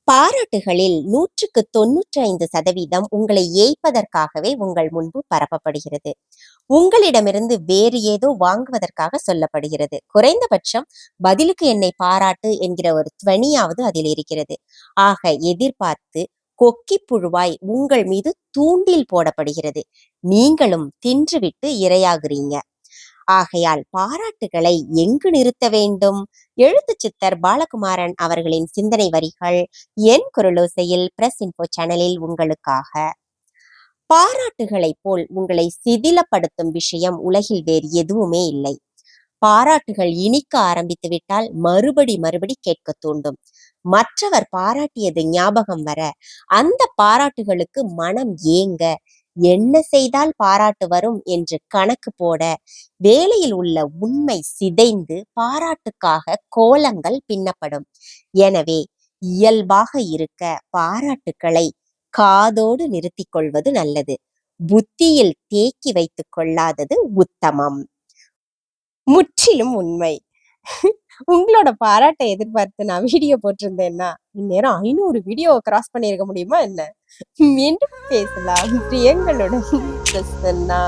பாராட்டுகளில் 195% உங்களை ஏய்ப்பதற்காகவே உங்கள் முன்பு பரப்பப்படுகிறது. உங்களிடமிருந்து வேறு ஏதோ வாங்குவதற்காக சொல்லப்படுகிறது. குறைந்தபட்சம் பதிலுக்கு என்னை பாராட்டு என்கிற ஒரு துவனியாவது அதில் இருக்கிறது. ஆக எதிர்பார்த்து கொக்கிப் புழுவாய் உங்கள் மீது தூண்டில் போடப்படுகிறது. நீங்களும் தின்றுவிட்டு இரையாகிறீங்க. ஆகையால் பாராட்டுகளை எங்கு நிறுத்த வேண்டும்? எழுத்துச் சித்தர் பாலகுமாரன் அவர்களின் சிந்தனை வரிகள் என் குரலோசையில் பிரஸ் இன்ஃபோ சேனலில் உங்களுக்காக. பாராட்டுகளைப் போல் உங்களை சிதிலப்படுத்தும் விஷயம் உலகில் வேறு எதுவுமே இல்லை. பாராட்டுகள் இனிக்க ஆரம்பித்து விட்டால் மறுபடி கேட்க தூண்டும். மற்றவர் பாராட்டியது ஞாபகம் வர, அந்த பாராட்டுகளுக்கு மனம் ஏங்க, என்ன செய்தால் பாராட்டு வரும் என்று கணக்கு போட, வேலையில் உள்ள உண்மை சிதைந்து பாராட்டுக்காக கோலங்கள் பின்னப்படும். எனவே இயல்பாக இருக்க பாராட்டுக்களை காதோடு நிறுத்திக் கொள்வது நல்லது. புத்தியில் தேக்கி வைத்துக் கொள்ளாதது உத்தமம். முற்றிலும் உண்மை. உங்களோட பாராட்டை எதிர்பார்த்து நான் வீடியோ போட்டிருந்தேன்னா இந்நேரம் 500 வீடியோவை கிராஸ் பண்ணியிருக்க முடியுமா என்ன? மீண்டும் பேசலாம். பிரியங்களுடன் பிரசன்னா.